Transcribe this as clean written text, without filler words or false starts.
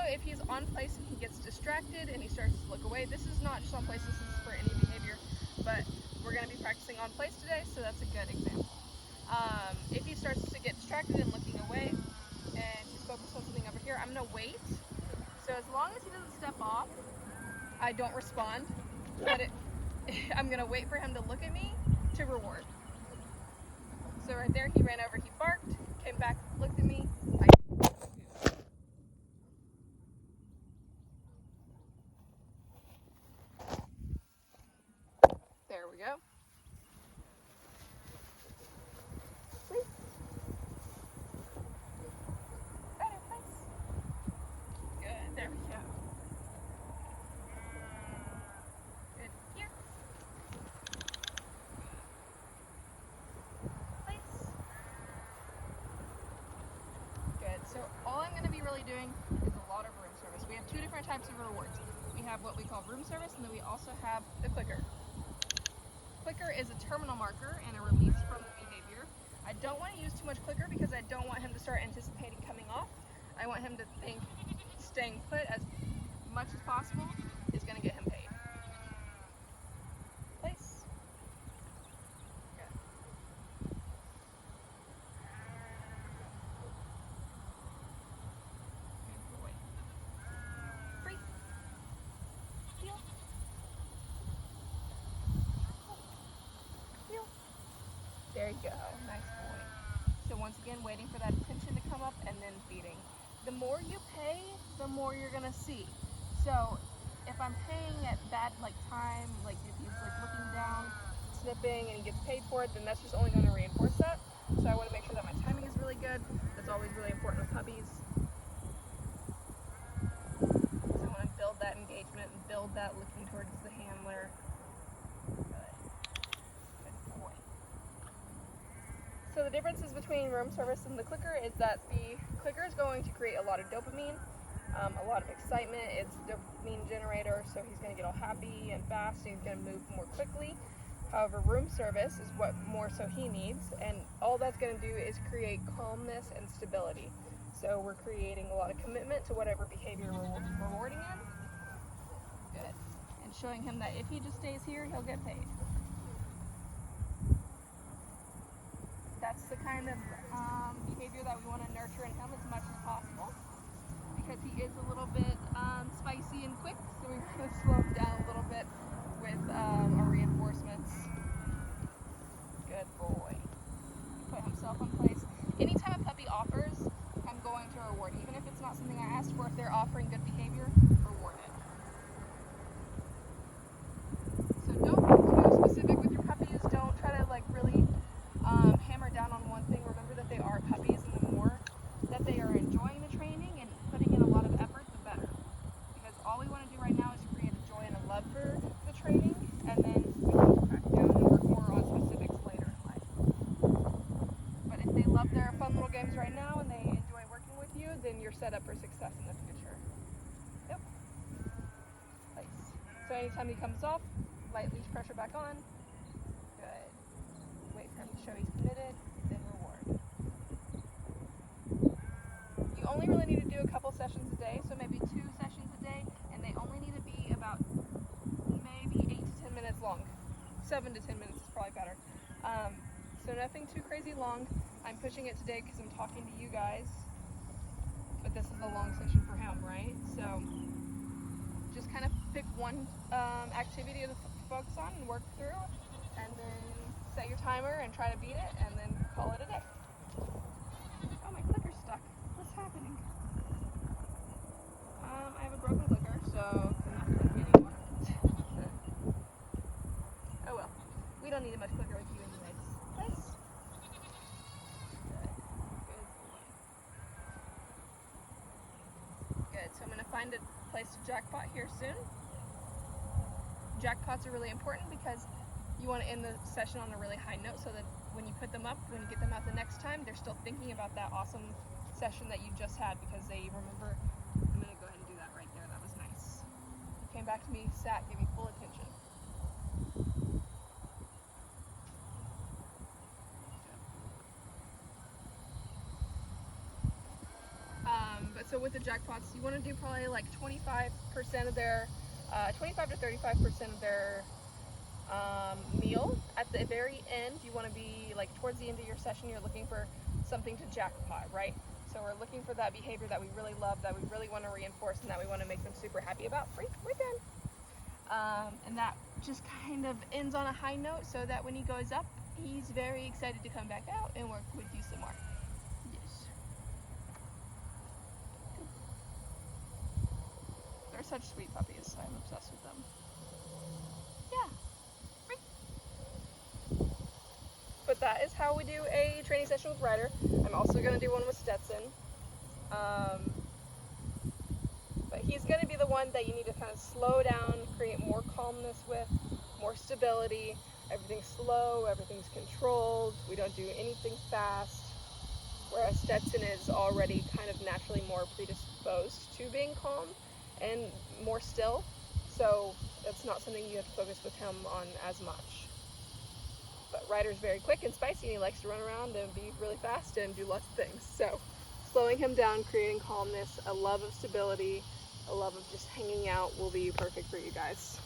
if he's on place and he gets distracted and he starts to look away, this is not just on place, this is for any behavior, but we're going to be practicing on place today, so that's a good example. If he starts to get distracted and looking away and he's focused on something over here, I'm going to wait. So as long as he doesn't step off, I don't respond, but I'm going to wait for him to look at me to reward. So right there, he ran over, he barked, came back, looked at me. There we go. Please. Better, please. Good, there we go. Good, here. Please. Good, so all I'm going to be really doing is a lot of room service. We have two different types of rewards. We have what we call room service, and then we also have the clicker. Clicker is a terminal marker and a release from the behavior. I don't want to use too much clicker because I don't want him to start anticipating coming off. I want him to think staying put as much as possible is going to get him paid. Place. Good. Good boy. Free. Heel. There you go, nice boy. So once again, waiting for that attention to come up and then feeding. The more you pay, the more you're gonna see. So if I'm paying at that time, like if he's looking down, snipping, and he gets paid for it, then that's just only gonna reinforce that. So I wanna make sure that my timing is really good. That's always really important with puppies. So I wanna build that engagement and build that looking towards the handler. So the differences between room service and the clicker is that the clicker is going to create a lot of dopamine, a lot of excitement. It's a dopamine generator, so he's going to get all happy and fast, and he's going to move more quickly. However, room service is what more so he needs, and all that's going to do is create calmness and stability. So we're creating a lot of commitment to whatever behavior we're rewarding him. Good. And showing him that if he just stays here, he'll get paid. That's the kind of behavior that we want to nurture in him as much as possible, because he is a little bit spicy and quick, so we're going to slow him down a little bit with our reinforcements. Good boy. Put himself in place. Anytime a puppy offers, I'm going to reward. Even if it's not something I asked for, if they're offering good behavior, reward it. So don't be too specific with your puppies. Don't try to really hammer down on one thing. Remember that they are puppies, and the more that they are enjoying the training and putting in a lot of effort, the better. Because all we want to do right now is create a joy and a love for the training, and then we can crack down and work more on specifics later in life. But if they love their fun little games right now and they enjoy working with you, then you're set up for success in the future. Yep. Place. So anytime he comes off, light leash pressure back on. Good. Wait for him to show he's committed, then reward. You only really need to do a couple sessions a day, so maybe 2 sessions a day, and they only need to be about maybe 8 to 10 minutes long. 7 to 10 minutes is probably better. So nothing too crazy long. I'm pushing it today because I'm talking to you guys, but this is a long session for him, right? So just kind of pick one activity to focus on and work through, and then set your timer and try to beat it, and then call it a day. Oh, my clicker's stuck. What's happening? I have a broken clicker, so I'm not clicking anymore. Oh well. We don't need a much clicker with you anyways. Nice. Good. Good. So I'm going to find a place to jackpot here soon. Jackpots are really important because you want to end the session on a really high note, so that when you put them up, when you get them out the next time, they're still thinking about that awesome session that you just had, because they remember. I'm going to go ahead and do that right there. That was nice. He came back to me, sat, gave me full attention. But so so with the jackpots, you want to do probably like 25% of their, 25 to 35% of their meal. At the very end, you want to be like towards the end of your session, you're looking for something to jackpot, right? So we're looking for that behavior that we really love, that we really want to reinforce, and that we want to make them super happy about. We're done. And that just kind of ends on a high note, so that when he goes up, he's very excited to come back out and work with you some more. Yes. They're such sweet puppies. I'm obsessed with them. Yeah. But that is how we do a training session with Ryder. I'm also going to do one with Stetson. But he's going to be the one that you need to kind of slow down, create more calmness with, more stability. Everything's slow, everything's controlled. We don't do anything fast. Whereas Stetson is already kind of naturally more predisposed to being calm and more still. So it's not something you have to focus with him on as much. But Ryder's very quick and spicy, and he likes to run around and be really fast and do lots of things. So slowing him down, creating calmness, a love of stability, a love of just hanging out will be perfect for you guys.